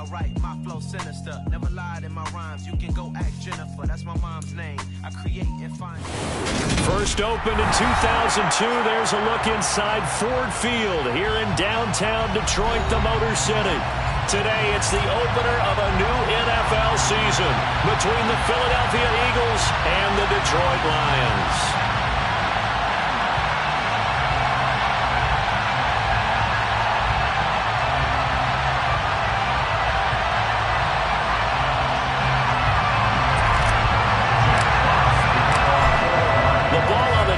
write my flow sinister. Never lied in my rhymes. You can go ask Jennifer. That's my mom's name. I create and find. First opened in 2002. There's a look inside Ford Field here in downtown Detroit, the Motor City. Today, it's the opener of a new NFL season between the Philadelphia Eagles and the Detroit Lions.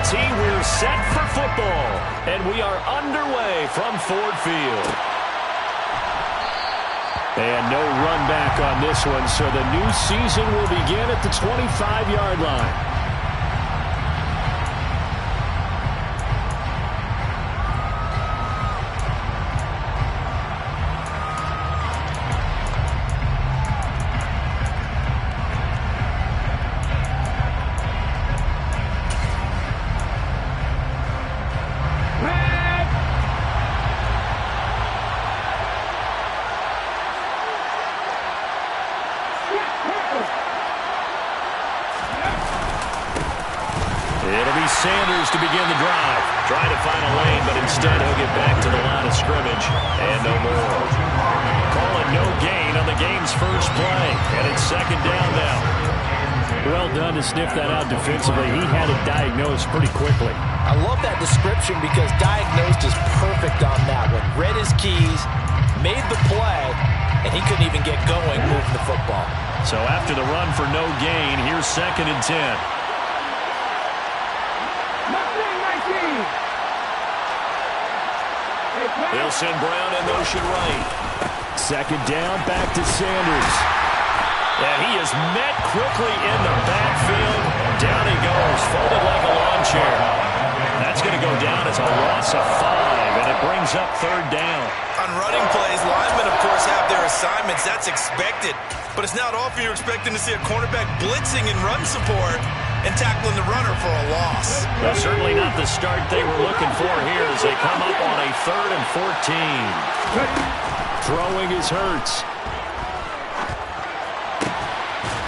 We're set for football, and we are underway from Ford Field. And no run back on this one, so the new season will begin at the 25-yard line. Sanders to begin the drive. Trying to find a lane, but instead he'll get back to the line of scrimmage. And no more. Calling no gain on the game's first play. And it's second down now. Well done to sniff that out defensively. He had it diagnosed pretty quickly. I love that description because diagnosed is perfect on that one. Read his keys, made the play, and he couldn't even get going moving the football. So after the run for no gain, here's 2nd and 10. They'll send Brown in motion right. Second down, back to Sanders. And he is met quickly in the backfield. Down he goes, folded like a lawn chair. That's going to go down as a loss of 5, and it brings up 3rd down. On running plays, linemen, of course, have their assignments. That's expected. But it's not often you're expecting to see a cornerback blitzing in run support and tackling the runner for a loss. Well, certainly not the start they were looking for here as they come up on a 3rd and 14. Throwing is Hurts.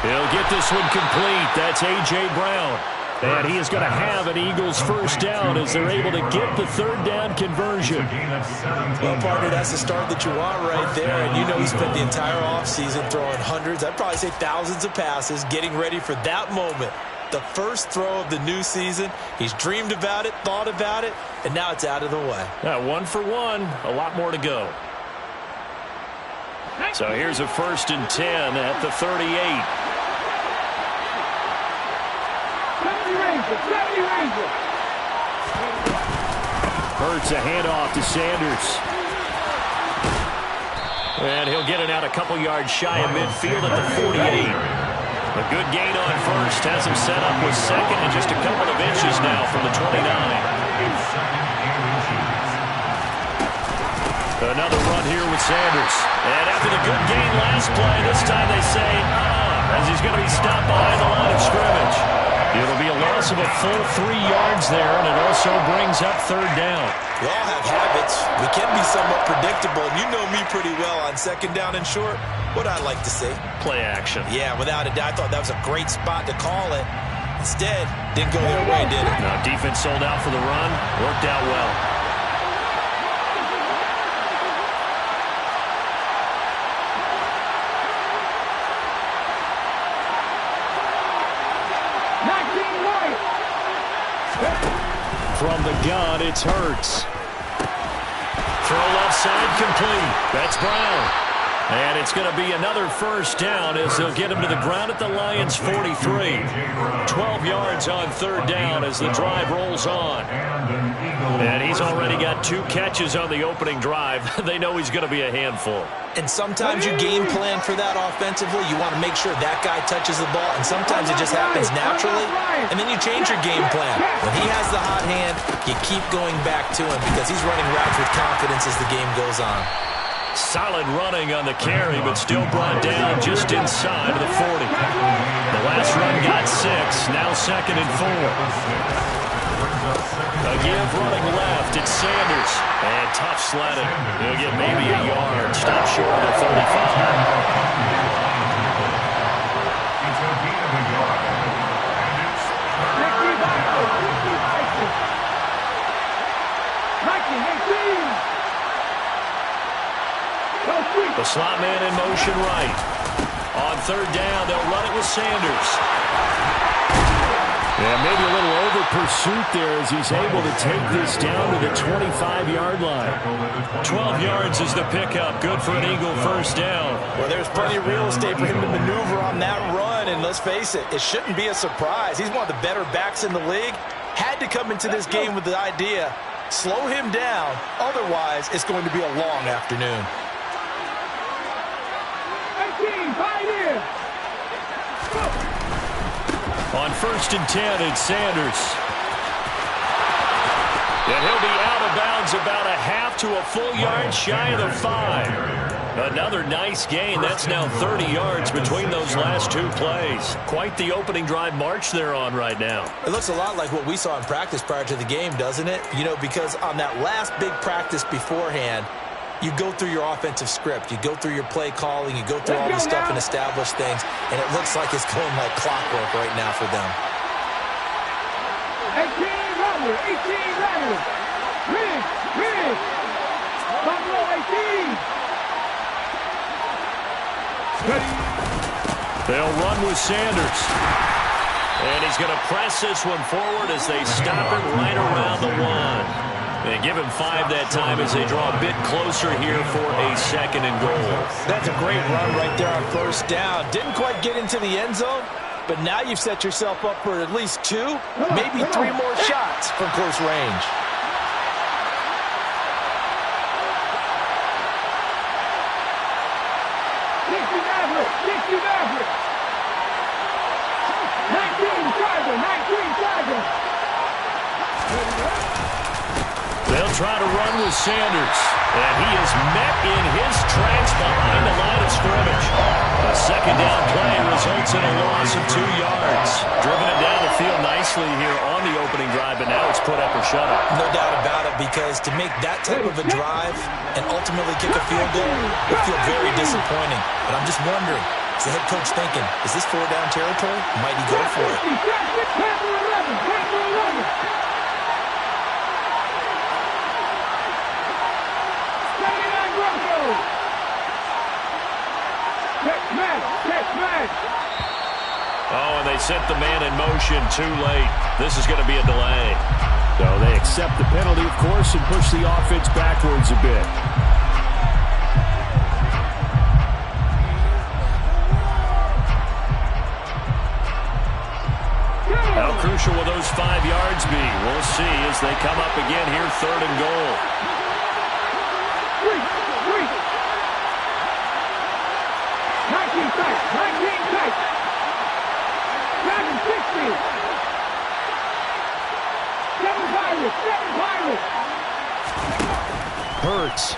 He'll get this one complete. That's A.J. Brown. And he is going to have an Eagles first down as they're able to get the 3rd down conversion. Well, partner, that's the start that you want right there. And you know he spent the entire offseason throwing hundreds, I'd probably say thousands of passes, getting ready for that moment. The first throw of the new season. He's dreamed about it, thought about it, and now it's out of the way. 1 for 1. A lot more to go. So here's a 1st and 10 at the 38. Hurts a handoff to Sanders. And he'll get it out a couple yards shy of midfield at the 48. A good gain on first. Has him set up with 2nd and just a couple of inches now from the 29. Another run here with Sanders. And after the good gain last play, this time they say, as he's going to be stopped behind the line of scrimmage. It'll be a loss of a full 3 yards there, and it also brings up 3rd down. We all have habits. We can be somewhat predictable, and you know me pretty well on 2nd down and short. What I like to see. Play action. Yeah, without a doubt, I thought that was a great spot to call it. Instead, didn't go their way, did it? No, defense sold out for the run. Worked out well. From the gun, it's Hurts. Throw left side complete. That's Brown. And it's going to be another first down as they'll get him to the ground at the Lions' 43. 12 yards on 3rd down as the drive rolls on. And he's already got 2 catches on the opening drive. They know he's going to be a handful. And sometimes you game plan for that offensively. You want to make sure that guy touches the ball, and sometimes it just happens naturally, and then you change your game plan. When he has the hot hand, you keep going back to him because he's running routes with confidence as the game goes on. Solid running on the carry, but still brought down just inside of the 40. The last run got 6, now 2nd and 4. A give running left, it's Sanders. And tough sledding. He'll get maybe a yard. Stop short of the 35. The slot man in motion right. On third down, they'll run it with Sanders. Yeah, maybe a little over pursuit there as he's able to take this down to the 25-yard line. 12 yards is the pickup. Good for an Eagle first down. Well, there's plenty of real estate for him to maneuver on that run, and let's face it, it shouldn't be a surprise. He's one of the better backs in the league. Had to come into this game with the idea, slow him down, otherwise it's going to be a long afternoon. On 1st and 10, it's Sanders. And he'll be out of bounds about a half to a full yard shy of the 5. Another nice gain. That's now 30 yards between those last two plays. Quite the opening drive march they're on right now. It looks a lot like what we saw in practice prior to the game, doesn't it? You know, because on that last big practice beforehand, you go through your offensive script. You go through your play calling. You go through all this stuff and establish things. And it looks like it's going like clockwork right now for them. 18 runners. Big. Buffalo 18. They'll run with Sanders. And he's going to press this one forward as they stop it right around the 1. They give him 5 that time as they draw a bit closer here for a 2nd and goal. That's a great run right there on first down. Didn't quite get into the end zone, but now you've set yourself up for at least 2, maybe 3 more shots from close range. They'll try to run with Sanders. And he is met in his tracks behind the line of scrimmage. A 2nd down play results in a loss of 2 yards. Driven it down the field nicely here on the opening drive, but now it's put up or shut up. No doubt about it, because to make that type of a drive and ultimately kick a field goal would feel very disappointing. But I'm just wondering, is the head coach thinking, is this 4-down territory? Might he go for it? Oh, and they sent the man in motion too late. This is going to be a delay. So they accept the penalty, of course, and push the offense backwards a bit. How crucial will those 5 yards be? We'll see as they come up again here, 3rd and goal. 19 tight. 760. 7 Pirates. Hurts.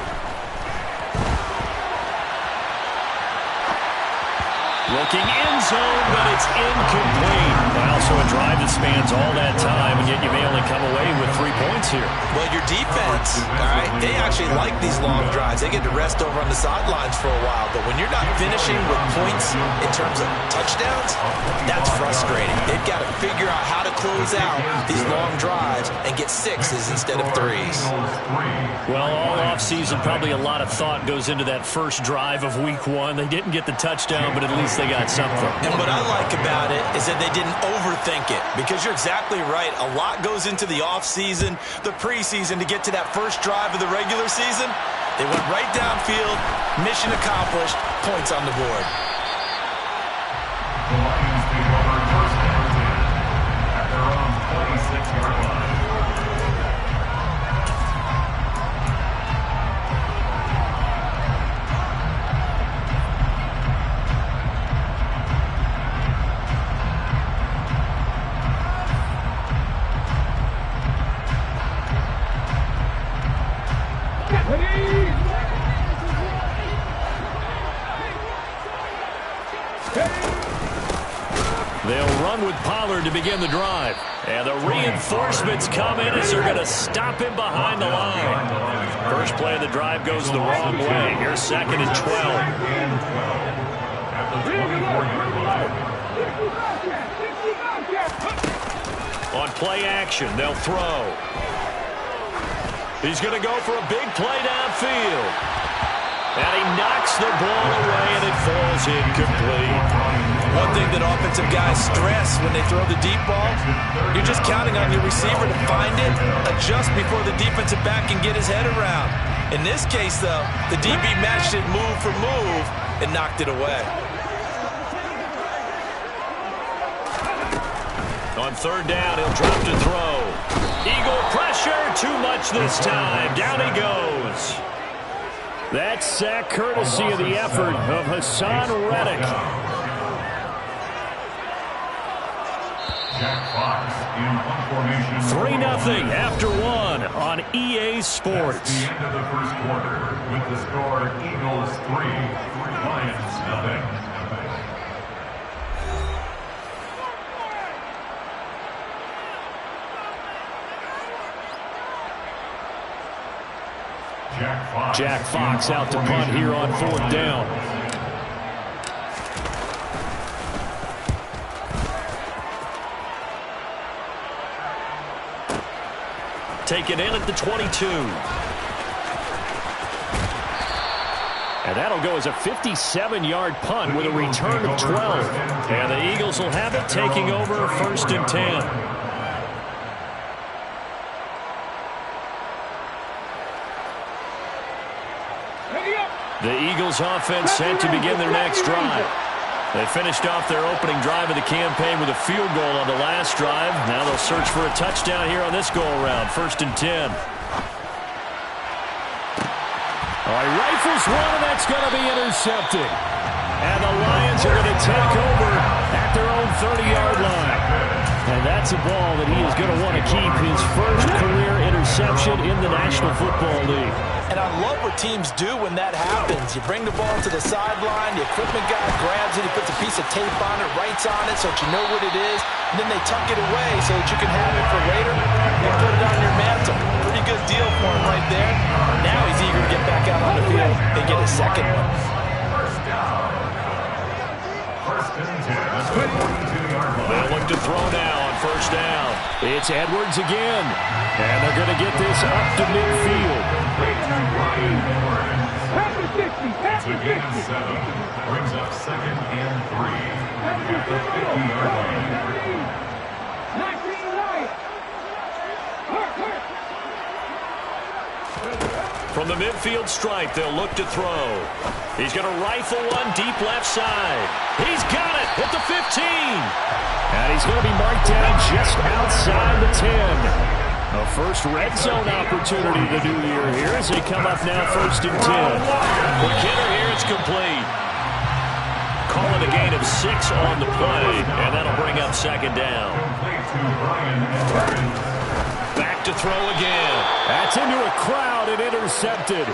Looking end zone, but it's incomplete. Well, so a drive that spans all that time, and yet you may only come away with 3 points here. Well, your defense, all right, they actually like these long drives. They get to rest over on the sidelines for a while. But when you're not finishing with points in terms of touchdowns, that's frustrating. They've got to figure out how to close out these long drives and get 6s instead of 3s. Well, all offseason, probably a lot of thought goes into that first drive of week 1. They didn't get the touchdown, but at least they got something. And what I like about it is that they didn't overthink it, because you're exactly right. A lot goes into the offseason, the preseason to get to that first drive of the regular season. They went right downfield, mission accomplished, points on the board. The Lions take over first and 10 at their own 26-yard line. They'll run with Pollard to begin the drive. And the reinforcements come in as they're going to stop him behind the line. First play of the drive goes the wrong way. Here's 2nd and 12. At the 24-yard line. On play action, they'll throw. He's going to go for a big play downfield. And he knocks the ball away, and it falls incomplete. One thing that offensive guys stress when they throw the deep ball, you're just counting on your receiver to find it, adjust before the defensive back can get his head around. In this case, though, the DB matched it move for move and knocked it away. On 3rd down, he'll drop to throw. Eagle pressure, too much this time. Down he goes. That sack courtesy of the effort of Hassan Reddick. Jack Fox in one formation. 3-0 after 1 on EA Sports. That's the end of the first quarter with the score Eagles 3, Lions 0. Jack Fox out to punt here on 4th down. Taken in at the 22. And that'll go as a 57-yard punt with a return of 12. And the Eagles will have it, taking over 1st and 10. The Eagles offense set to begin their next drive. They finished off their opening drive of the campaign with a field goal on the last drive. Now they'll search for a touchdown here on this go-around. 1st and 10. He rifles one, and that's going to be intercepted. And the Lions are going to take over at their own 30-yard line. And that's a ball that he is going to want to keep, his first career interception in the National Football League. And I love what teams do when that happens. You bring the ball to the sideline, the equipment guy grabs it, he puts a piece of tape on it, writes on it so that you know what it is, and then they tuck it away so that you can have it for later and put it on your mantle. Pretty good deal for him right there. Now he's eager to get back out on the field and get his second one. First down. 1st and 10 at the 42-yard line. They'll look to throw now on 1st down. It's Edwards again. And they're going to get this up to midfield. It's a gain of 7. Brings up 2nd and 3 at the 50-yard line. From the midfield stripe, they'll look to throw. He's going to rifle one deep left side. He's got it at the 15. And he's going to be marked down just outside the 10. A first red zone opportunity the new year here as they come up now 1st and 10. Quick hitter here, it's complete. Call it a gain of 6 on the play, and that'll bring up 2nd down. Complete to Bryan Edwards. Back to throw again. That's into a crowd and intercepted.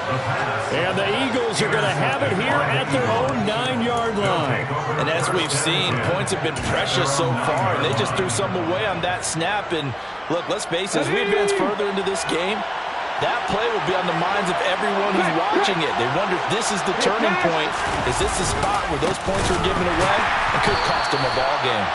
And the Eagles are going to have it here at their own 9-yard line. And as we've seen, points have been precious so far, and they just threw some away on that snap. And look, let's face it, as we advance further into this game, that play will be on the minds of everyone who's watching it. They wonder if this is the turning point. Is this the spot where those points were given away? It could cost them a ball game.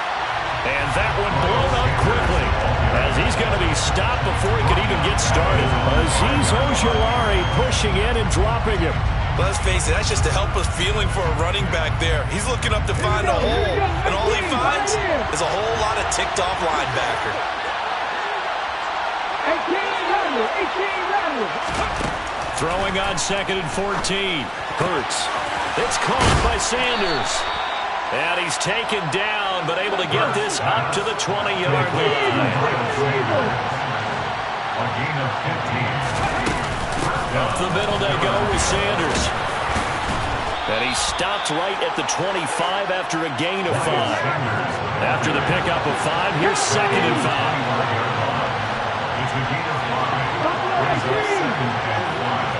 And that one blown up quickly as he's going to be stopped before he could even get started. Azeez Ojulari pushing in and dropping him. Let's face it, that's just a helpless feeling for a running back there. He's looking up to find a hole, and all he finds is a whole lot of ticked-off linebacker. 18 Throwing on 2nd and 14. Hurts. It's caught by Sanders. And he's taken down, but able to get this up to the 20-yard line. A gain of 15. Up the middle they go with Sanders. And he stopped right at the 25 after a gain of 5. After the pickup of 5, here's 2nd and 5. It's a gain of 5. Brings up 2nd and 1.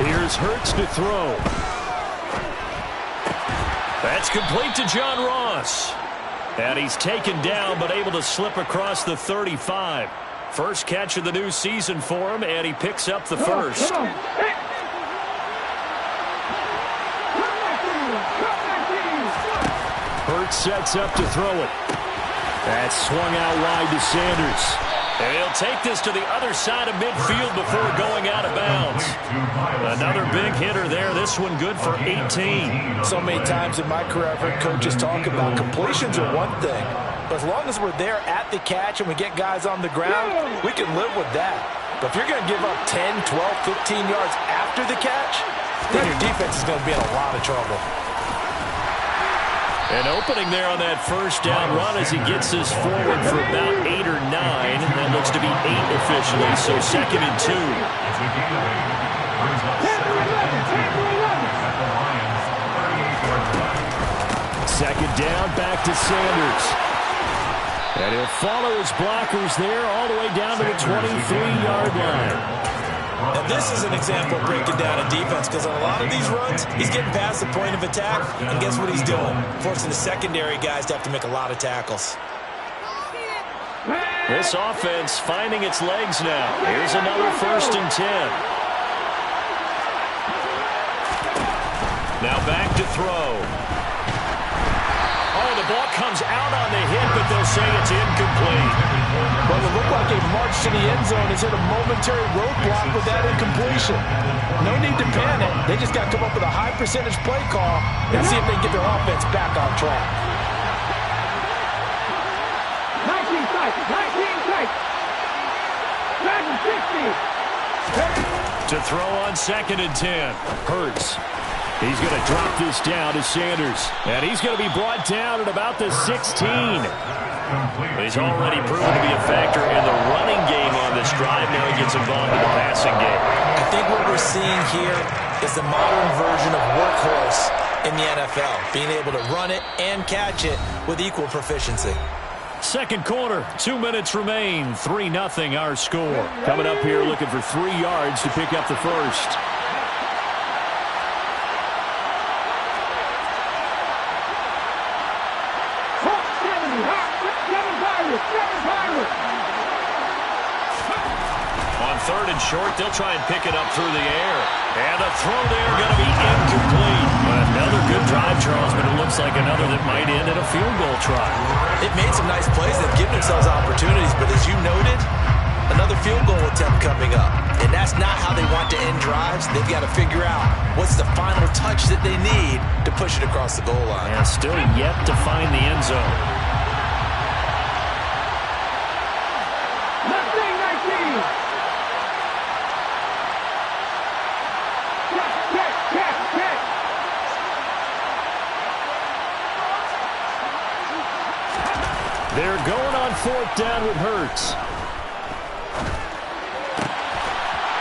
Here's Hurts to throw. That's complete to John Ross. And he's taken down but able to slip across the 35. First catch of the new season for him, and he picks up the first. Hurts sets up to throw it. That's swung out wide to Sanders. And he'll take this to the other side of midfield before going out of bounds. Another big hitter there. This one good for 18. So many times in my career, I've heard coaches talk about completions are one thing. But as long as we're there at the catch and we get guys on the ground, we can live with that. But if you're going to give up 10, 12, 15 yards after the catch, then your defense is going to be in a lot of trouble. An opening there on that first down run as he gets this forward for about 8 or 9. That looks to be 8 officially, so 2nd and 2. Second down, back to Sanders. And he'll follow his blockers there all the way down to the 23-yard line. And this is an example of breaking down a defense, because on a lot of these runs, he's getting past the point of attack, and guess what he's doing? Forcing the secondary guys to have to make a lot of tackles. This offense finding its legs now. Here's another 1st and 10. Now back to throw. Oh, the ball comes out on the hit, but they'll say it's incomplete. Well, it looked like a march to the end zone has hit a momentary roadblock with that incompletion. No need to panic. They just got to come up with a high percentage play call and see if they can get their offense back on track. 19 seconds. 19 seconds. 760. To throw on 2nd and 10. Hurts. He's going to drop this down to Sanders. And he's going to be brought down at about the 16. He's already proven to be a factor in the running game on this drive. Now he gets involved in the passing game. I think what we're seeing here is the modern version of workhorse in the NFL, being able to run it and catch it with equal proficiency. Second quarter, 2 minutes remain. 3-0 our score. Coming up here looking for 3 yards to pick up the first. On 3rd and short, they'll try and pick it up through the air. And a throw there going to be incomplete. Another good drive, Charles, but it looks like another that might end in a field goal try. They've made some nice plays. They've given themselves opportunities, but as you noted, another field goal attempt coming up. And that's not how they want to end drives. They've got to figure out what's the final touch that they need to push it across the goal line. And still yet to find the end zone. They're going on 4th down with Hurts.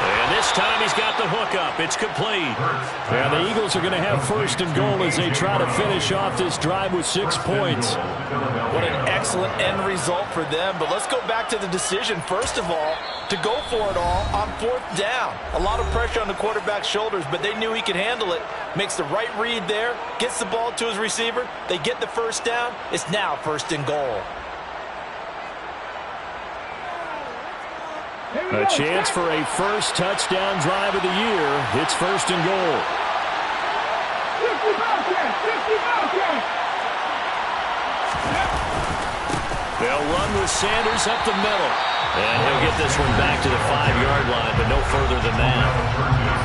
And this time he's got the hook up. It's complete. And the Eagles are going to have 1st and goal as they try to finish off this drive with 6 points. What an excellent end result for them. But let's go back to the decision, first of all, to go for it all on 4th down. A lot of pressure on the quarterback's shoulders, but they knew he could handle it. Makes the right read there, gets the ball to his receiver. They get the 1st down. It's now 1st and goal. A chance for a first touchdown drive of the year. It's 1st and goal. 50 Bobcats! 50 Bobcats! They'll run with Sanders up the middle. And he'll get this one back to the 5-yard line, but no further than that.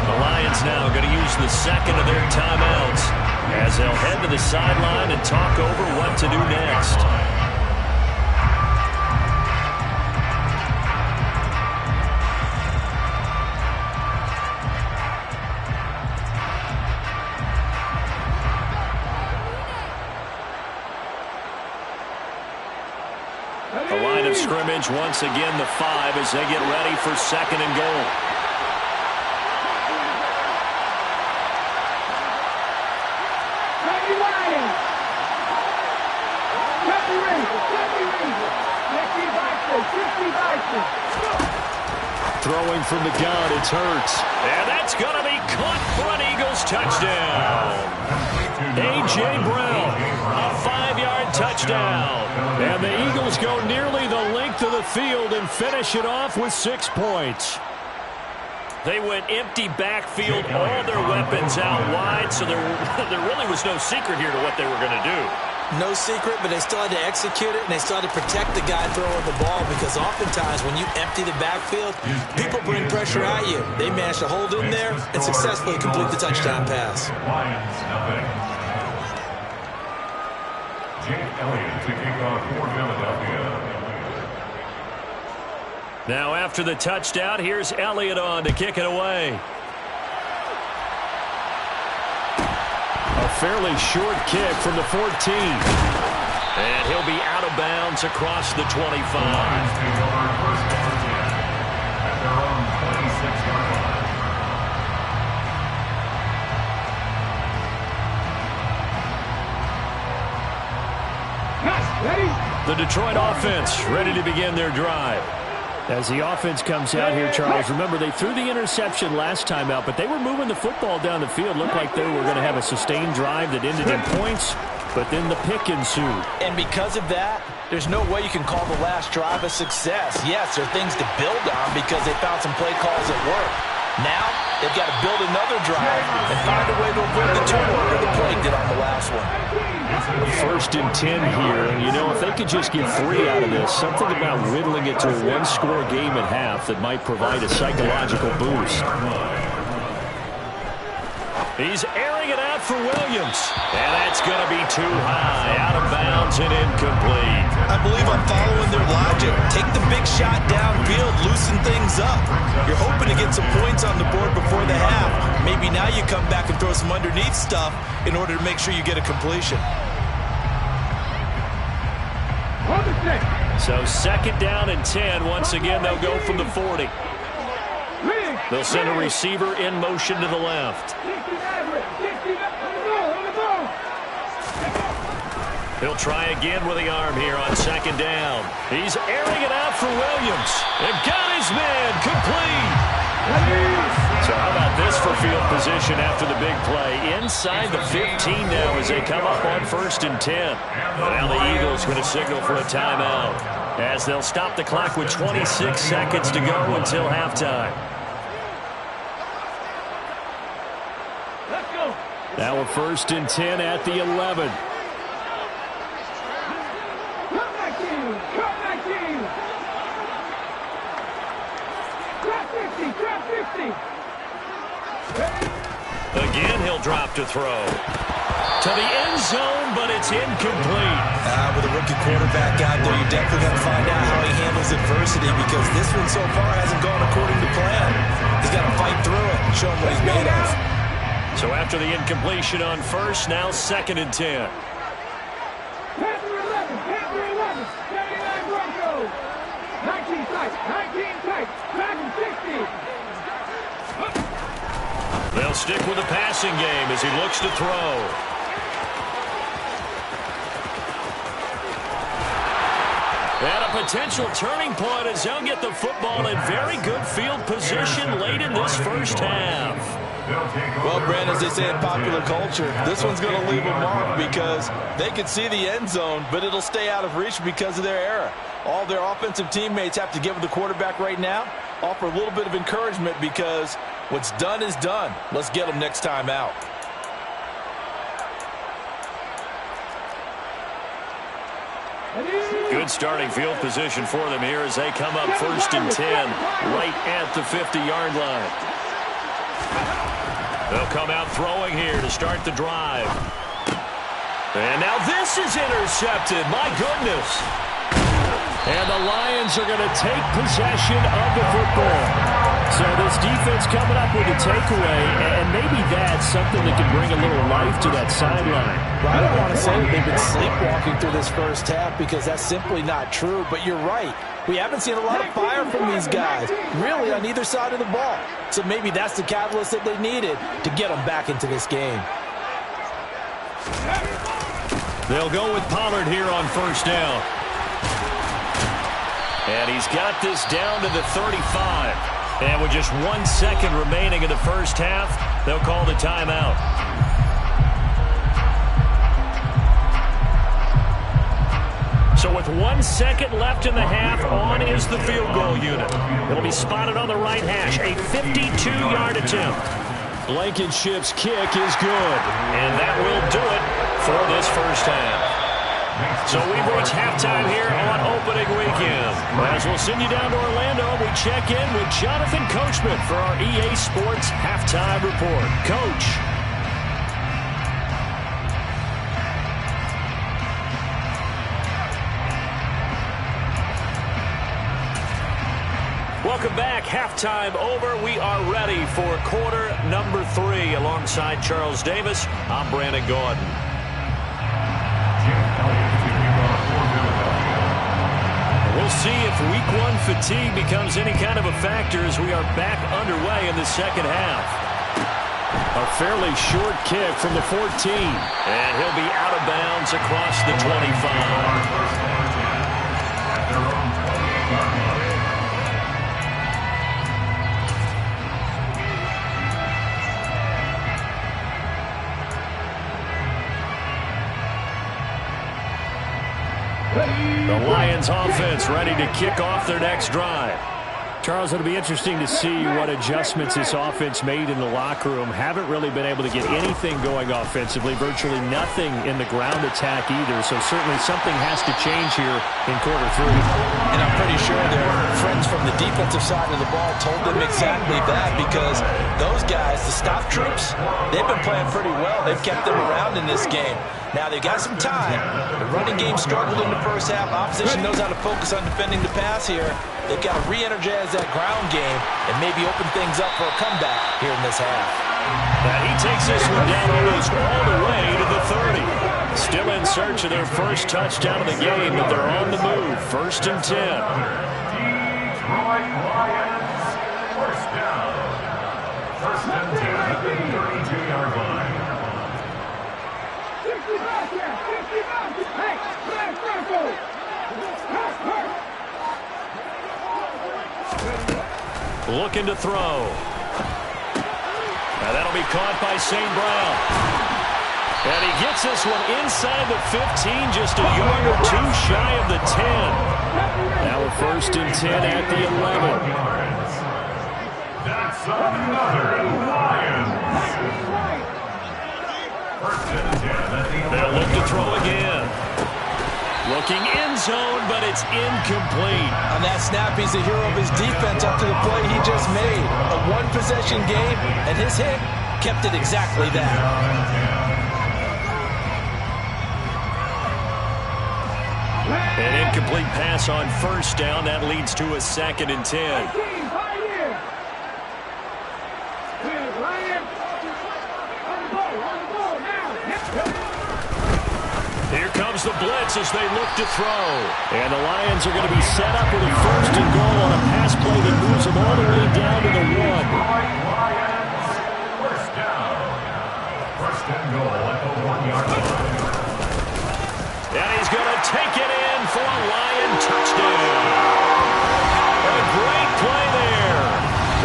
The Lions now going to use the 2nd of their timeouts as they'll head to the sideline and talk over what to do next. The line of scrimmage once again the 5 as they get ready for 2nd and goal. Throwing from the gun, it's Hurts. And that's going to be caught for an Eagles touchdown. A.J. Brown, a 5-yard touchdown. And the Eagles go nearly the length of the field and finish it off with 6 points. They went empty backfield, all their weapons out wide, so there really was no secret here to what they were going to do. No secret, but they still had to execute it, and they still had to protect the guy throwing the ball, because oftentimes when you empty the backfield, people bring pressure at you. They managed to hold in there and successfully complete the touchdown pass. Lions, nothing. Jake Elliott to kick off for Philadelphia. Now after the touchdown, here's Elliott on to kick it away. A fairly short kick from the 14. And he'll be out of bounds across the 25. Lions take over first down at their own 26-yard line. Ready? The Detroit offense ready to begin their drive. As the offense comes out here, Charles, remember they threw the interception last time out, but they were moving the football down the field. Looked like they were going to have a sustained drive that ended in points, but then the pick ensued. And because of that, there's no way you can call the last drive a success. Yes, there are things to build on because they found some play calls that work. Now, they've got to build another drive and find a way to avoid the turnover the play did on the last one. 1st and 10 here, and you know, if they could just get 3 out of this, something about whittling it to a 1-score game at half that might provide a psychological boost. He's airing it out for Williams. And that's going to be too high, out of bounds and incomplete. I believe I'm following their logic. Take the big shot downfield, loosen things up. You're hoping to get some points on the board before the half. Maybe now you come back and throw some underneath stuff in order to make sure you get a completion. So 2nd down and 10. Once again, they'll go from the 40. They'll send a receiver in motion to the left. He'll try again with the arm here on 2nd down. He's airing it out for Williams. And got his man complete. So how about this for field position after the big play? Inside the 15 now as they come up on 1st and 10. And now the Eagles going to signal for a timeout as they'll stop the clock with 26 seconds to go until halftime. Now a 1st and 10 at the 11. Again, he'll drop to throw. To the end zone, but it's incomplete. With a rookie quarterback out there, you're definitely going to find out how he handles adversity because this one so far hasn't gone according to plan. He's got to fight through it and show him what he's made of. So after the incompletion on 1st, now 2nd and 10. Panther 11, 79 Broncos. 19 tight, back and 60. They'll stick with the passing game as he looks to throw. And a potential turning point as they'll get the football in very good field position late in this 1st half. Well, Brand, as they say in popular culture, this one's going to leave a mark because they can see the end zone, but it'll stay out of reach because of their error. All their offensive teammates have to give the quarterback right now, offer a little bit of encouragement because what's done is done. Let's get them next time out. Good starting field position for them here as they come up 1st and 10 right at the 50-yard line. They'll come out throwing here to start the drive. And now this is intercepted. My goodness. And the Lions are going to take possession of the football. So this defense coming up with a takeaway, and maybe that's something that can bring a little life to that sideline. Well, I don't want to say that they've been sleepwalking through this 1st half because that's simply not true, but you're right. We haven't seen a lot of fire from these guys, really, on either side of the ball. So maybe that's the catalyst that they needed to get them back into this game. They'll go with Pollard here on 1st down. And he's got this down to the 35. And with just 1 second remaining in the 1st half, they'll call the timeout. So with 1 second left in the half, on is the field goal unit. It'll be spotted on the right hash. A 52-yard attempt. Blankenship's kick is good. And that will do it for this first half. So we've reached halftime here on opening weekend. As we'll send you down to Orlando, we check in with Jonathan Coachman for our EA Sports Halftime Report. Coach. Welcome back. Halftime over. We are ready for quarter number 3. Alongside Charles Davis, I'm Brandon Gaudin. We'll see if week 1 fatigue becomes any kind of a factor as we are back underway in the second half. A fairly short kick from the 14. And he'll be out of bounds across the 25. The Lions offense ready to kick off their next drive. Charles, it'll be interesting to see what adjustments this offense made in the locker room. Haven't really been able to get anything going offensively, virtually nothing in the ground attack either. So certainly something has to change here in quarter 3. And I'm pretty sure their friends from the defensive side of the ball told them exactly that, because those guys, the stop troops, they've been playing pretty well. They've kept them around in this game. Now, they've got some time. The running game struggled in the first half. Opposition knows how to focus on defending the pass here. They've got to re-energize that ground game and maybe open things up for a comeback here in this half. And he takes this one down almost all the way to the 30. Still in search of their first touchdown of the game, but they're on the move. 1st and 10. Detroit Lions, first down. 1st and 10 at the 32-yard line. 60 back here, 60 back. Hey, Black Franco. Looking to throw. And that'll be caught by St. Brown. And he gets this one inside the 15, just a yard or 2 shy of the 10. Now we're 1st and 10 at the 11. That's another Lions. 1st and 10 at the 11. They'll look to throw again. Looking end zone, but it's incomplete. On that snap, he's the hero of his defense after the play he just made. A one-possession game, and his hit kept it exactly that. An incomplete pass on 1st down. That leads to a 2nd and 10. Here comes the blitz as they look to throw. And the Lions are going to be set up with a 1st and goal on a pass play that moves them all the way down to the 1. Lions, 1st down. 1st and goal at the 1-yard line. And he's going to take it in for a Lion touchdown. A great play there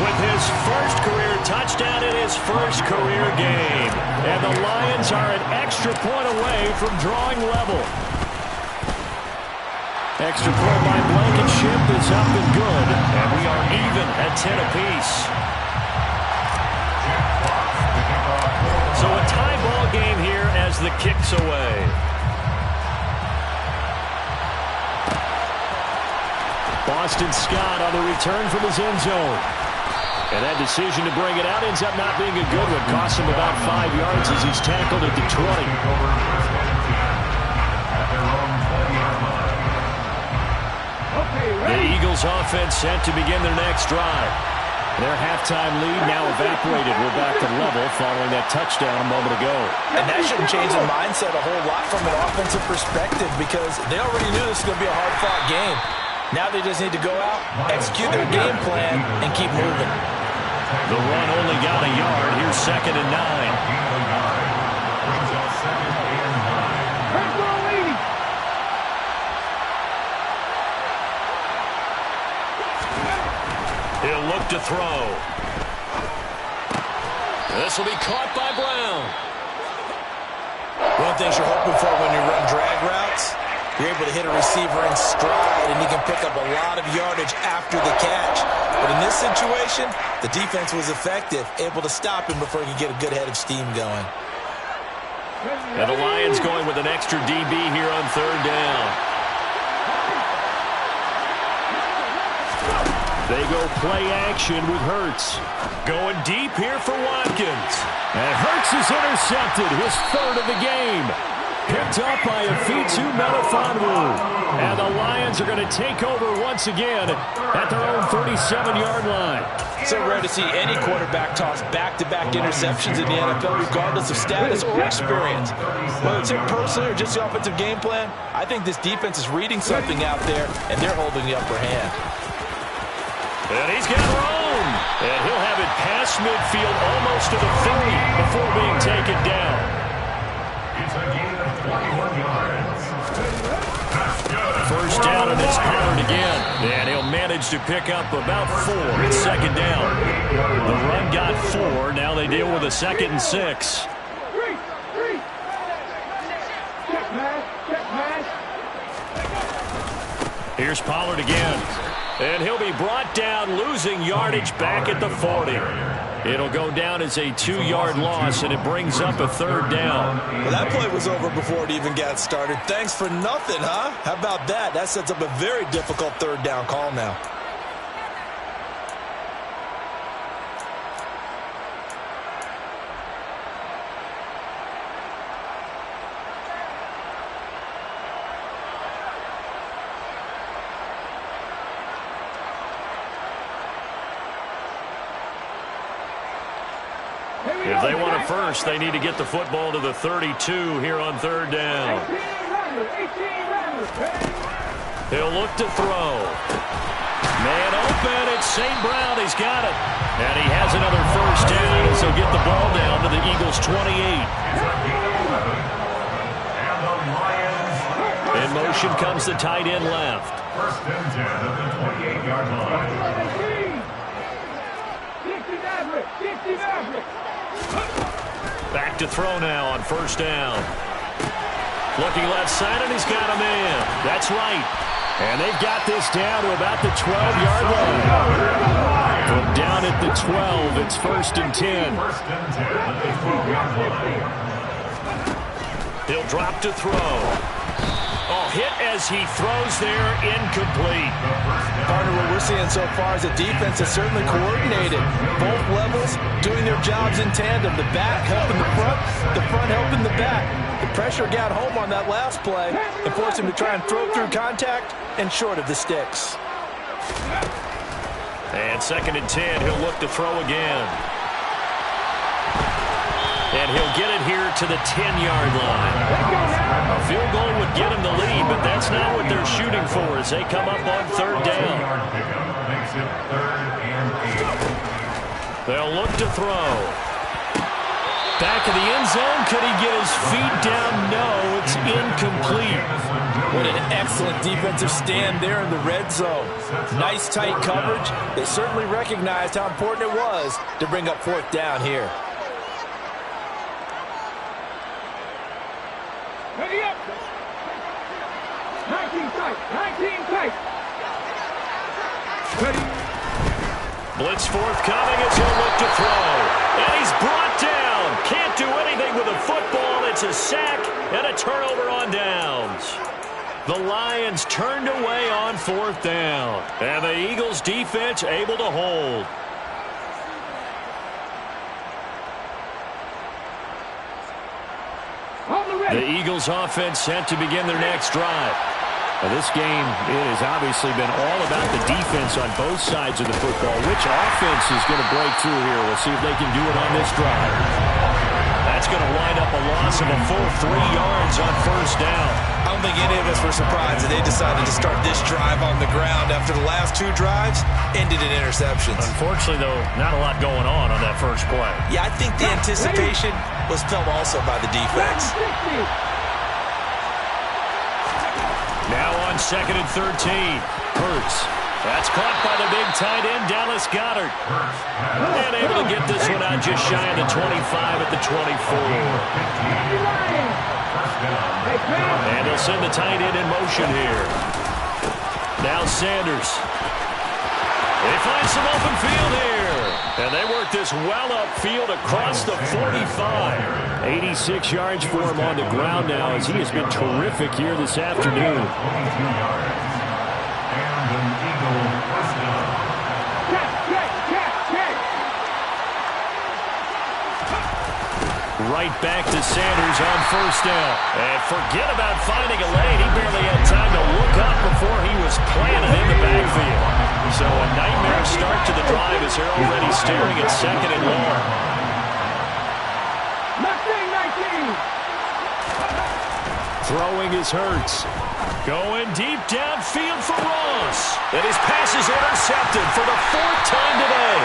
with his first career touchdown in his first career game. And the Lions are an extra point away from drawing level. Extra point by Blankenship is up and good. And we are even at 10 apiece. So a tie ball game here as the kick's away. Boston Scott on the return from his end zone. And that decision to bring it out ends up not being a good one. Costs him about 5 yards as he's tackled at the 20. The Eagles offense set to begin their next drive. Their halftime lead now evaporated. We're back to level following that touchdown a moment ago. And that shouldn't change the mindset a whole lot from an offensive perspective, because they already knew this was going to be a hard-fought game. Now they just need to go out, execute their game plan, and keep moving. The run only got a yard. Here's 2nd and 9. He'll look to throw. This will be caught by Brown. One of the things you're hoping for when you run drag routes You're able to hit a receiver in stride, and he can pick up a lot of yardage after the catch. But in this situation, the defense was effective, able to stop him before he could get a good head of steam going. And the Lions going with an extra DB here on third down. They go play action with Hurts. Going deep here for Watkins. And Hurts is intercepted, his third of the game. Picked up by Afitu Melifonwu. And the Lions are going to take over once again at their own 37-yard line. So rare to see any quarterback toss back-to-back interceptions in the NFL, regardless of status or experience. Whether it's him personally or just the offensive game plan, I think this defense is reading something out there, and they're holding the upper hand. And he's got room. And he'll have it past midfield almost to the 30 before being taken down. It's a gain of 21 yards. First down, and it's Pollard again. And he'll manage to pick up about 4. It's second down. The run got 4. Now they deal with a 2nd and 6. Here's Pollard again. And he'll be brought down, losing yardage back at the 40. It'll go down as a 2-yard loss, and it brings up a third down. Well, that play was over before it even got started. Thanks for nothing, huh? How about that? That sets up a very difficult third down call now. If they want a first, they need to get the football to the 32 here on third down. He'll look to throw. Man open, it's St. Brown. He's got it. And he has another first down as he'll get the ball down to the Eagles' 28. In motion comes the tight end left. First and 10 at the 28-yard line. Back to throw now on first down. Looking left side, and he's got a man. That's right. And they've got this down to about the 12-yard line. From down at the 12, it's first and 10. First and 10 at the 12-yard line. He'll drop to throw. Oh, hit as he throws there, incomplete. Partner, what we're seeing so far is the defense is certainly coordinated. Both levels doing their jobs in tandem. The back helping the front helping the back. The pressure got home on that last play and forced him to try and throw through contact and short of the sticks. And second and 10, he'll look to throw again. And he'll get it here to the 10-yard line. A field goal would get him the lead, but that's not what they're shooting for as they come up on third down. They'll look to throw. Back of the end zone. Could he get his feet down? No, it's incomplete. What an excellent defensive stand there in the red zone. Nice tight coverage. They certainly recognized how important it was to bring up fourth down here. Ready up. 19 tight. 19 tight. Ready. Blitz forthcoming as he'll look to throw. And he's brought down. Can't do anything with a football. It's a sack and a turnover on downs. The Lions turned away on fourth down. And the Eagles defense able to hold. The Eagles offense set to begin their next drive. Now this game, it has obviously been all about the defense on both sides of the football. Which offense is going to break through here? We'll see if they can do it on this drive. That's going to wind up a loss of a full 3 yards on first down. I don't think any of us were surprised that they decided to start this drive on the ground after the last 2 drives ended in interceptions. Unfortunately, though, not a lot going on that first play. Yeah, I think the anticipation was felt also by the defense. Now on second and 13. Hurts. That's caught by the big tight end, Dallas Goedert. And able to get this one out just shy of the 25 at the 24. And they'll send the tight end in motion here. Now Sanders. They find some open field here. And they work this well upfield across the 45. 86 yards for him on the ground now as he has been terrific here this afternoon. 22 yards. And an Eagle first down. Right back to Sanders on first down. And forget about finding a lane. He barely had time to look up before he was planted in the backfield. So a nightmare start to the drive as they're already staring at second and long. Throwing is Hurts. Going deep downfield for Ross. And his pass is intercepted for the fourth time today.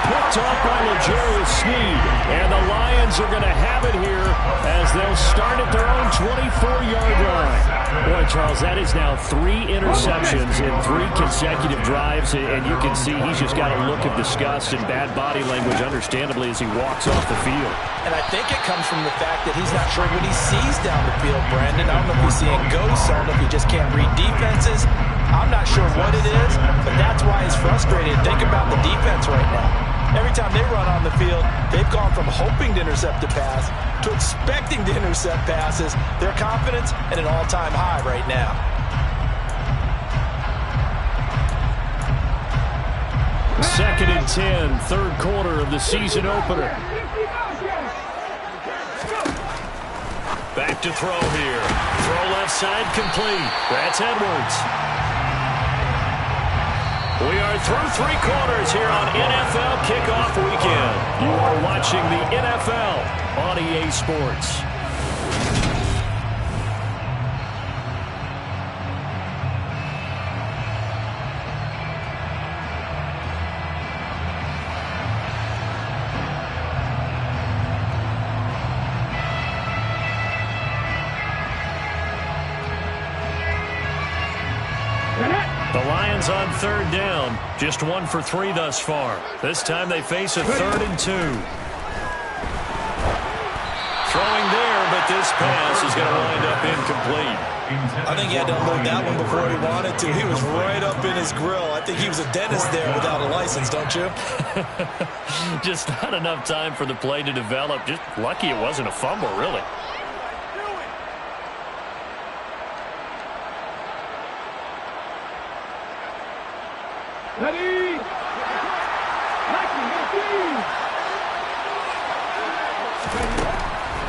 Picked off by L'Jarius Sneed. And the Lions are going to have it here as they'll start at their own 24-yard line. Boy, Charles, that is now 3 interceptions in 3 consecutive drives. And you can see he's just got a look of disgust and bad body language, understandably, as he walks off the field. And I think it comes from the fact that he's not sure what he sees down the field, Brandon. I don't know if he's seeing ghosts. I don't know if he just can't read defenses. I'm not sure what it is, but that's why he's frustrated. Think about the defense right now. Every time they run on the field, they've gone from hoping to intercept a pass to expecting to intercept passes. Their confidence at an all-time high right now. Second and 10, third quarter of the season opener. Back to throw here. Throw left side complete. That's Edwards. We are through 3 quarters here on NFL Kickoff Weekend. You are watching the NFL on EA Sports. On third down, just 1 for 3 thus far. This time they face a 3rd and 2. Throwing there, but this pass is going to wind up incomplete. I think he had to unload that one before he wanted to. He was right up in his grill. I think he was a dentist there without a license, don't you? Just not enough time for the play to develop. Just lucky it wasn't a fumble, really. Ready?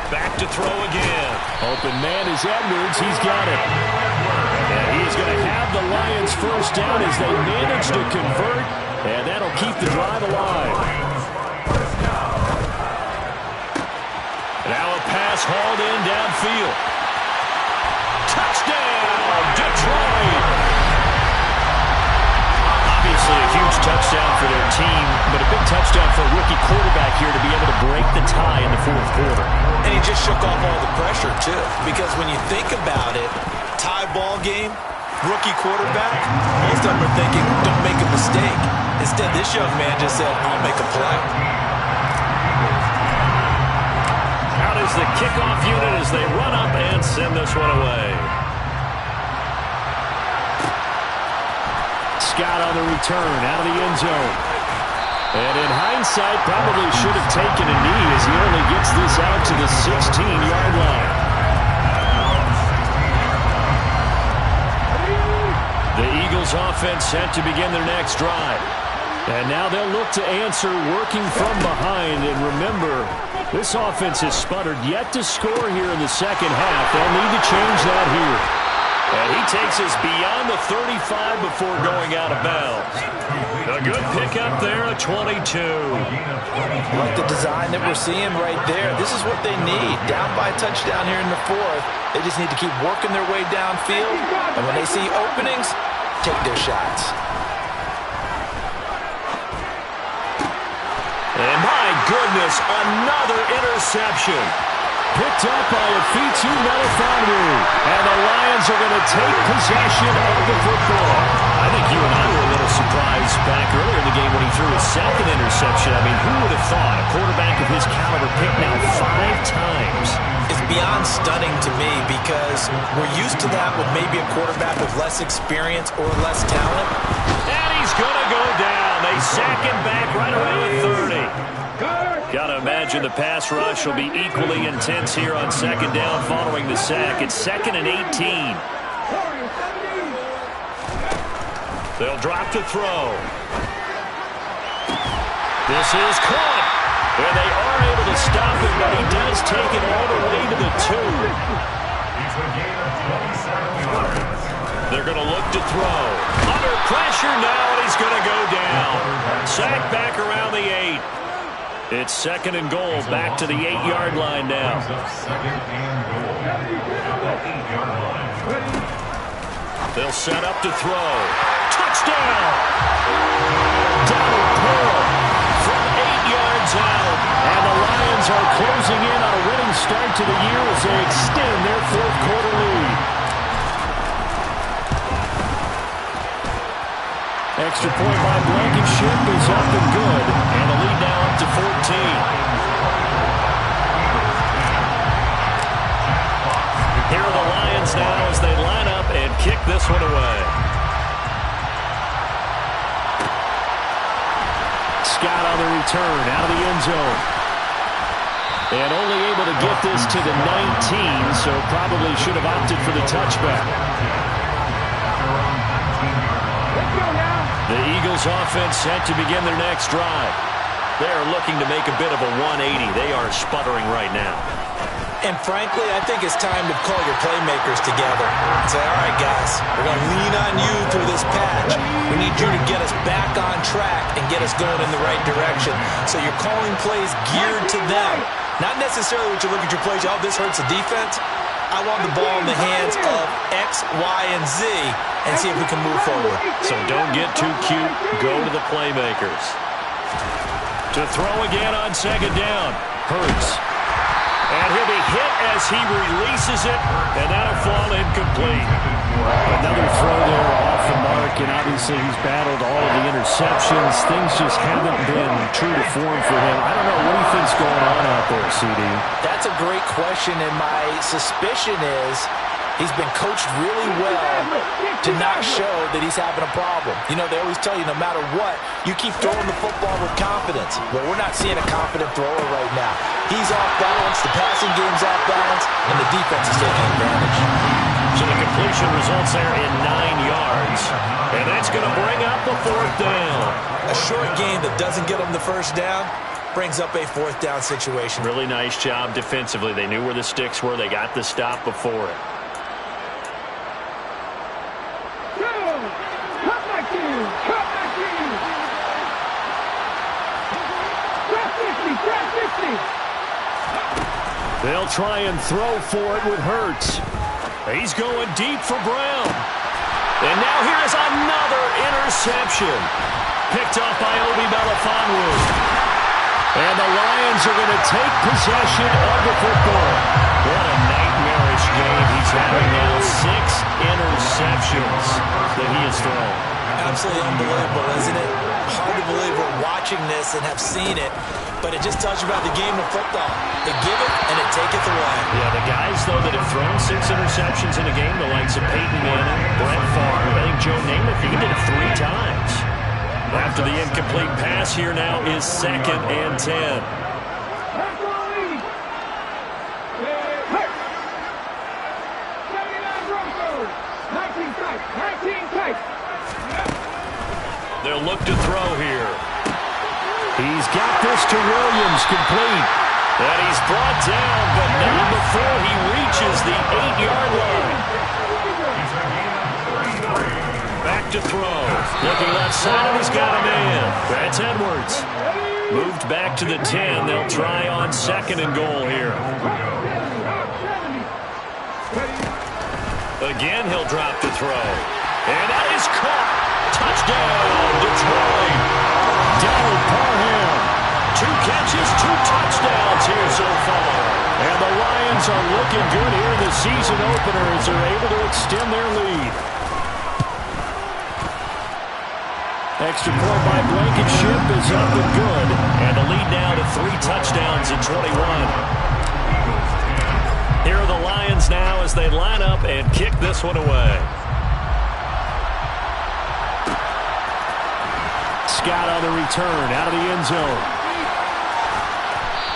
Back to throw again. Open man is Edwards. He's got it. And he's going to have the Lions first down as they manage to convert. And that'll keep the drive alive. Now a pass hauled in downfield. Touchdown, Detroit. Obviously a huge touchdown for their team, but a big touchdown for a rookie quarterback here to be able to break the tie in the 4th quarter. And he just shook off all the pressure, too. Because when you think about it, tie ball game, rookie quarterback, most of them are thinking, don't make a mistake. Instead, this young man just said, I'll make a play. Out is the kickoff unit as they run up and send this one away. Scott on the return, out of the end zone. And in hindsight, probably should have taken a knee as he only gets this out to the 16-yard line. The Eagles offense set to begin their next drive. And now they'll look to answer working from behind. And remember, this offense has sputtered yet to score here in the second half. They'll need to change that here. And he takes us beyond the 35 before going out of bounds. A good pickup there, a 22. Like the design that we're seeing right there. This is what they need. Down by a touchdown here in the 4th. They just need to keep working their way downfield. And when they see openings, take their shots. And my goodness, another interception. Picked up by Afitu Melifonwu. And the Lions are going to take possession of the football. I think you and I were a little surprised back earlier in the game when he threw his 2nd interception. I mean, who would have thought a quarterback of his caliber picked now 5 times? It's beyond stunning to me because we're used to that with maybe a quarterback with less experience or less talent. And he's going to go down. They sack him back right around the 30. Got to imagine the pass rush will be equally intense here on second down following the sack. It's 2nd and 18. They'll drop to throw. This is caught. And they are able to stop him, but he does take it all the way to the 2. They're going to look to throw. Under pressure now, and he's going to go down. Sacked back around the 8. It's 2nd and goal, back to the 8-yard line now. They'll set up to throw. Touchdown! Donald Pearl from 8 yards out. And the Lions are closing in on a winning start to the year as they extend their 4th quarter lead. Extra point by Blankenship is up and good. And the lead now up to 14. Here are the Lions now as they line up and kick this one away. Scott on the return out of the end zone. And only able to get this to the 19, so probably should have opted for the touchback. The Eagles offense set to begin their next drive. They are looking to make a bit of a 180. They are sputtering right now. And frankly, I think it's time to call your playmakers together and say, all right, guys, we're going to lean on you through this patch. We need you to get us back on track and get us going in the right direction. So you're calling plays geared to them. Not necessarily what you look at your plays, oh, this hurts the defense. I want the ball in the hands of X, Y, and Z and see if we can move forward. So don't get too cute. Go to the playmakers. To throw again on second down. Hurts. And he'll be hit as he releases it, and that'll fall incomplete. Another throw there off the mark, and obviously he's battled all of the interceptions. Things just haven't been true to form for him. I don't know. What do you think's going on out there, CD? That's a great question, and my suspicion is he's been coached really well to not show that he's having a problem. You know, they always tell you no matter what, you keep throwing the football with confidence. Well, we're not seeing a confident thrower right now. He's off balance, the passing game's off balance, and the defense is taking advantage. So the completion results there in 9 yards. And that's going to bring up the 4th down. A short game that doesn't get them the first down brings up a 4th down situation. Really nice job defensively. They knew where the sticks were. They got the stop before it. They'll try and throw for it with Hurts. He's going deep for Brown. And now here's another interception. Picked off by Obi Melifonwu. And the Lions are going to take possession of the football. What a nightmarish game he's having now. 6 interceptions that he has thrown. Absolutely unbelievable, isn't it? Hard to believe we're watching this and have seen it, but it just tells you about the game of football. They give it and it taketh away. Yeah, the guys, though, that have thrown 6 interceptions in a game, the likes of Peyton Manning, Brett Favre, I think Joe Namath, he did it 3 times. After the incomplete pass here now is 2nd and 10. They'll look to throw here. He's got this to Williams, complete. And he's brought down, but not before he reaches the 8-yard line. Back to throw. Looking left side, and he's got a man. That's Edwards. Moved back to the 10. They'll try on 2nd and goal here. Again, he'll drop to throw. And that is caught. Touchdown, Detroit. Donald Parham. 2 catches, 2 touchdowns here so far. And the Lions are looking good here in the season opener as they're able to extend their lead. Extra point by Blankenship is up and good. And the lead now to 3 touchdowns in 21. Lions now as they line up and kick this one away. Scott on the return out of the end zone.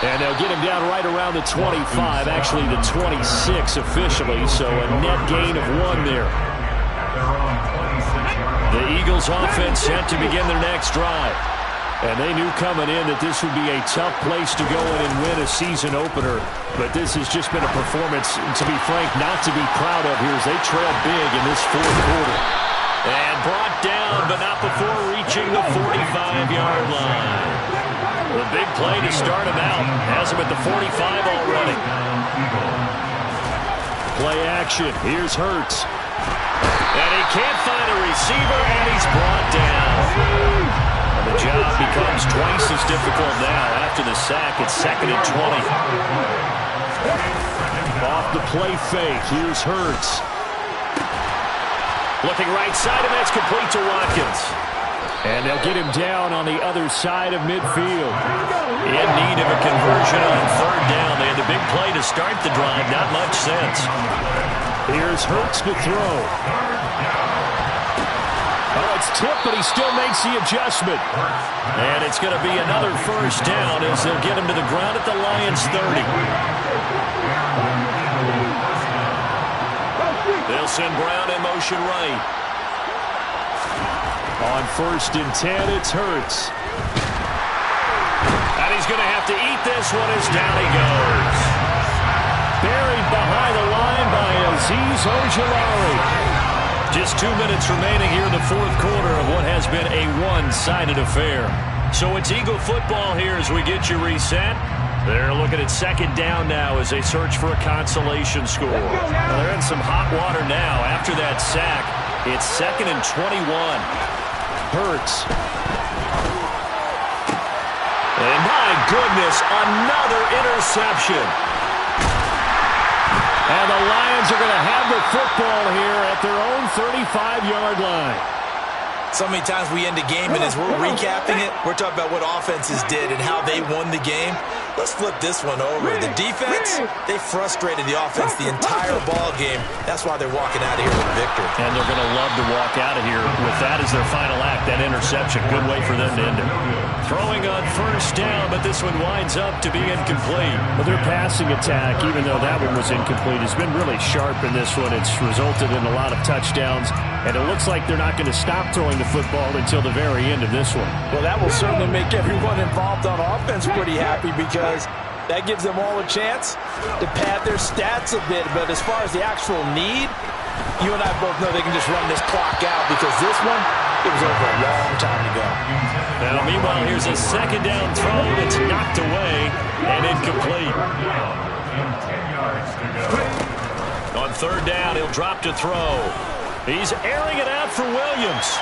And they'll get him down right around the 25, actually the 26 officially, so a net gain of 1 there. The Eagles offense set to begin their next drive. And they knew coming in that this would be a tough place to go in and win a season opener. But this has just been a performance, to be frank, not to be proud of here as they trail big in this fourth quarter. And brought down, but not before reaching the 45-yard line. The big play to start him out. Has him at the 45 already. Play action. Here's Hurts. And he can't find a receiver, and he's brought down. The job becomes twice as difficult now after the sack. It's 2nd and 20. Off the play fake. Here's Hurts. Looking right side, and that's complete to Watkins. And they'll get him down on the other side of midfield. In need of a conversion on 3rd down. They had the big play to start the drive. Not much sense. Here's Hurts to throw. Oh, it's tipped, but he still makes the adjustment. And it's going to be another 1st down as they'll get him to the ground at the Lions' 30. They'll send Brown in motion right. On 1st and 10, it's Hurts. And he's going to have to eat this one as down he goes. Buried behind the line by Azeez Ojulari. Just 2 minutes remaining here in the fourth quarter of what has been a one-sided affair. So it's Eagle football here as we get you reset. They're looking at 2nd down now as they search for a consolation score. Well, they're in some hot water now after that sack. It's 2nd and 21. Hurts. And my goodness, another interception. And the Lions are going to have the football here at their own 35-yard line. So many times we end a game, and as we're recapping it, we're talking about what offenses did and how they won the game. Let's flip this one over. The defense, they frustrated the offense the entire ball game. That's why they're walking out of here with a victory. And they're going to love to walk out of here with that as their final act, that interception. Good way for them to end it. Throwing on 1st down, but this one winds up to be incomplete. Well, their passing attack, even though that one was incomplete, has been really sharp in this one. It's resulted in a lot of touchdowns, and it looks like they're not going to stop throwing the football until the very end of this one. Well, that will certainly make everyone involved on offense pretty happy because that gives them all a chance to pad their stats a bit. But as far as the actual need, you and I both know they can just run this clock out because this one, it was over a long time ago. Now, meanwhile, here's a 2nd down throw that's knocked away and incomplete. On 3rd down, he'll drop to throw. He's airing it out for Williams.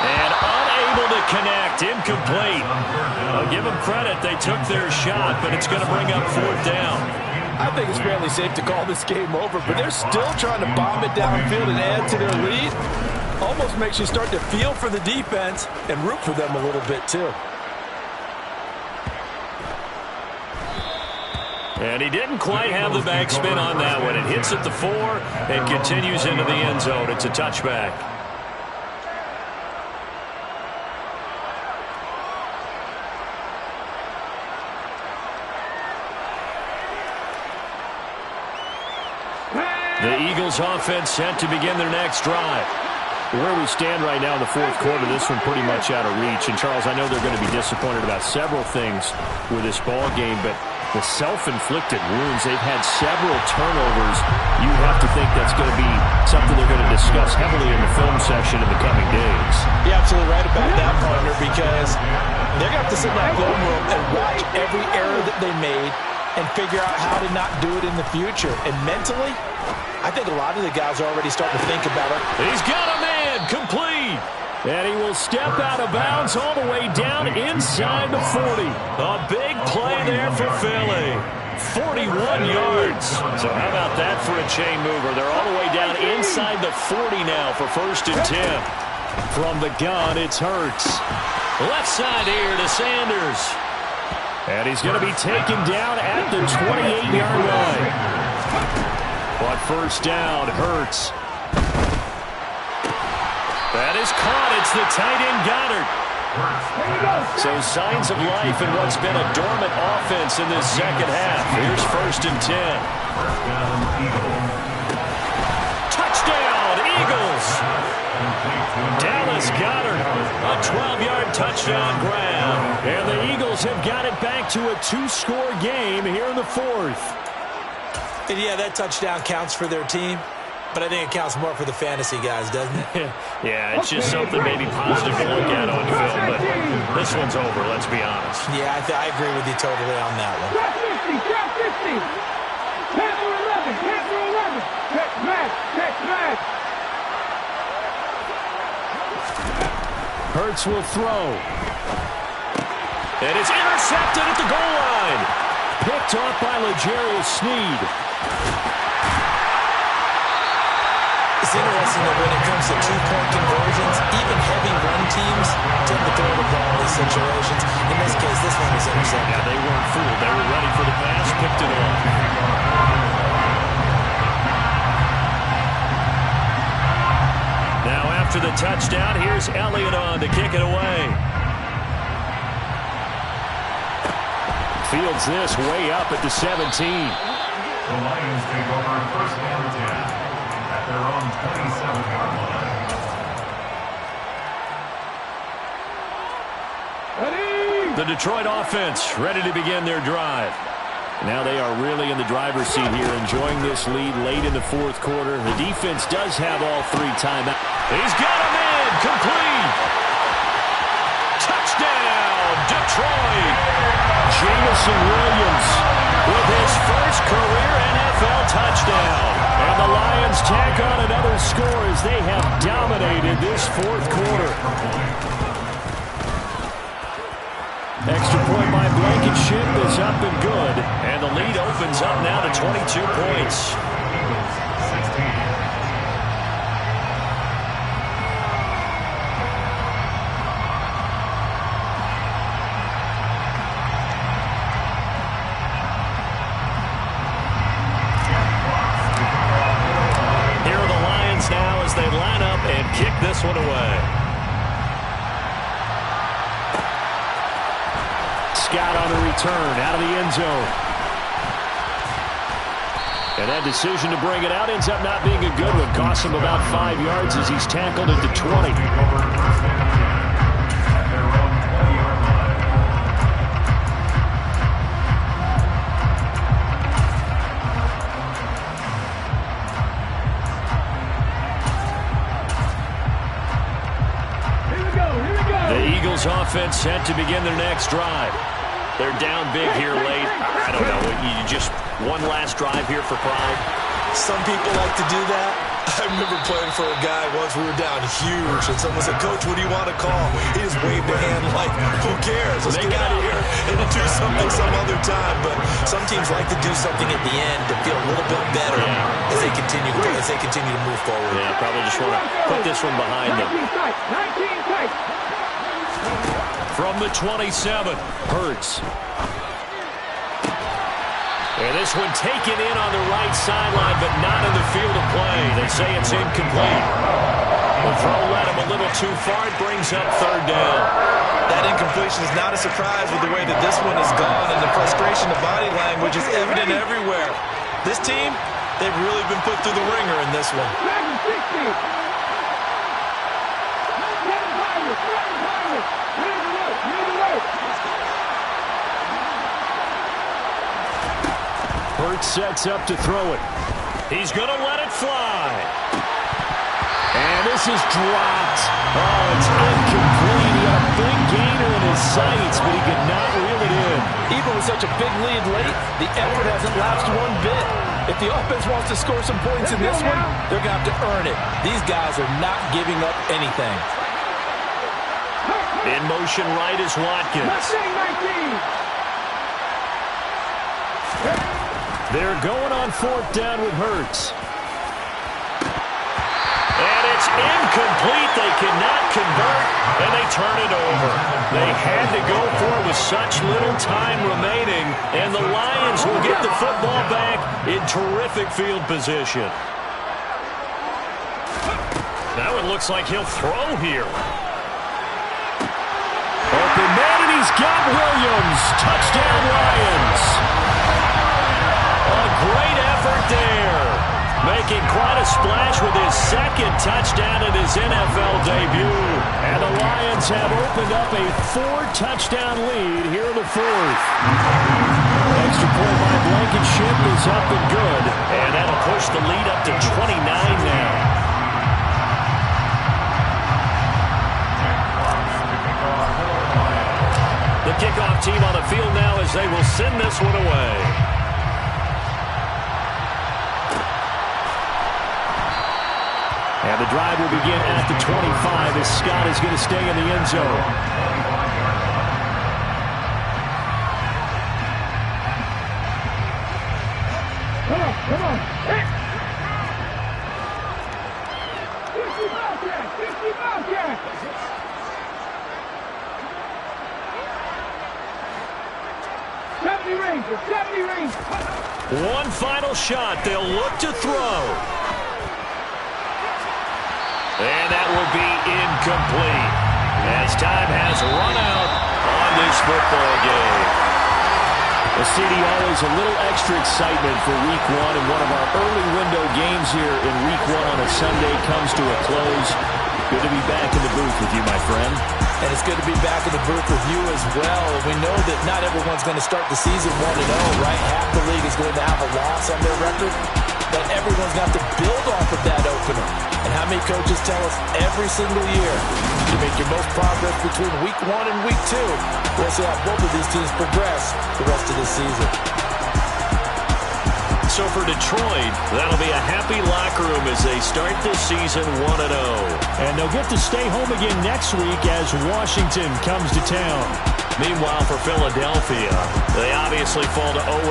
And unable to connect. Incomplete. I'll give them credit. They took their shot, but it's going to bring up 4th down. I think it's fairly safe to call this game over, but they're still trying to bomb it downfield and add to their lead. Almost makes you start to feel for the defense and root for them a little bit, too. And he didn't quite have the backspin on that one. It hits at the 4 and continues into the end zone. It's a touchback. The Eagles offense set to begin their next drive. Where we stand right now in the fourth quarter, this one pretty much out of reach. And, Charles, I know they're going to be disappointed about several things with this ball game, but the self-inflicted wounds, they've had several turnovers. You have to think that's going to be something they're going to discuss heavily in the film session in the coming days. You're absolutely right about that, partner, because they're going to have to sit in that film room and watch every error that they made and figure out how to not do it in the future. And mentally, I think a lot of the guys are already starting to think about it. He's got a man, complete. And he will step out of bounds all the way down inside the 40. A big play there for Philly. 41 yards. So how about that for a chain mover? They're all the way down inside the 40 now for 1st and 10. From the gun, it's Hurts. Left side here to Sanders. And he's going to be taken down at the 28-yard line. But first down, Hurts. That is caught. It's the tight end, Goddard. So signs of life in what's been a dormant offense in this second half. Here's 1st and 10. Touchdown, Eagles. Dallas Goedert, a 12-yard touchdown grab. And the Eagles have got it back to a 2-score game here in the 4th. And yeah, that touchdown counts for their team. But I think it counts more for the fantasy guys, doesn't it? Yeah, it's just something maybe positive to look at on film, but this one's over, let's be honest. Yeah, I agree with you totally on that one. Drop 50, drop 50. Panther 11, Panther 11. Check match, check match. Hurts will throw. And it's intercepted at the goal line. Picked off by L'Jarius Sneed. It's interesting that when it comes to two-point conversions, even heavy run teams tend to throw the ball in these situations. In this case, this one was intercepted. Yeah, they weren't fooled. They were ready for the pass, picked it off. Now after the touchdown, here's Elliott on to kick it away. Fields this way up at the 17. The Lions take over 1st and 10 at their own 27-yard line. The Detroit offense ready to begin their drive. Now they are really in the driver's seat here, enjoying this lead late in the 4th quarter. The defense does have all 3 timeouts. He's got him in, complete. Touchdown, Detroit. Jameson Williams With his first career NFL touchdown. And the Lions tack on another score as they have dominated this 4th quarter. Extra point by Blankenship is up and good. And the lead opens up now to 22 points. Here are the Lions now as they line up and kick this one away. Scott on the return out of the end zone. And that decision to bring it out ends up not being a good one. Costs him about 5 yards as he's tackled at the 20. The Eagles offense set to begin their next drive. They're down big here late. I don't know. You just one last drive here for pride. Some people like to do that. I remember playing for a guy once. We were down huge, and someone said, "Coach, what do you want to call?" He just waved a hand like, "Who cares? Let's get out of here and do something some other time." But some teams like to do something at the end to feel a little bit better as they continue to move forward. Yeah, probably just want to put this one behind them. 19 tight. From the 27, Hurts. And this one taken in on the right sideline, but not in the field of play. They say it's incomplete. The throw led him a little too far. It brings up 3rd down. That incompletion is not a surprise with the way that this one has gone, and the frustration of body language is evident everywhere. This team, they've really been put through the ringer in this one. 60. Hurts sets up to throw it. He's going to let it fly. And this is dropped. Oh, it's incomplete. He had a big gainer in his sights, but he could not reel it in. Even with such a big lead late, the effort hasn't lapsed one bit. If the offense wants to score some points in this one, they're going to have to earn it. These guys are not giving up anything. In motion right is Watkins. They're going on 4th down with Hurts. And it's incomplete. They cannot convert, and they turn it over. They had to go for it with with such little time remaining, and the Lions will get the football back in terrific field position. Now it looks like he'll throw here. Open man, and he's got Williams. Touchdown, Lions. A great effort there. Making quite a splash with his second touchdown in his NFL debut. And the Lions have opened up a 4-touchdown lead here in the fourth. Extra point by Blankenship is up and good. And that'll push the lead up to 29 now. The kickoff team on the field now as they will send this one away. And the drive will begin at the 25 as Scott is going to stay in the end zone. Come on. Hit. 50 Bobcat. 70 range. One final shot. They'll look to throw. And that will be incomplete as time has run out on this football game. Well, CD, always a little extra excitement for Week 1, and one of our early window games here in Week 1 on a Sunday comes to a close. Good to be back in the booth with you, my friend. And it's good to be back in the booth with you as well. We know that not everyone's going to start the season 1-0, right? Half the league is going to have a loss on their record. But everyone's got to build off of that opener. And how many coaches tell us every single year, you make your most progress between Week 1 and Week 2. We'll see how both of these teams progress the rest of the season. So for Detroit, that'll be a happy locker room as they start this season 1-0. And they'll get to stay home again next week as Washington comes to town. Meanwhile, for Philadelphia, they obviously fall to 0-.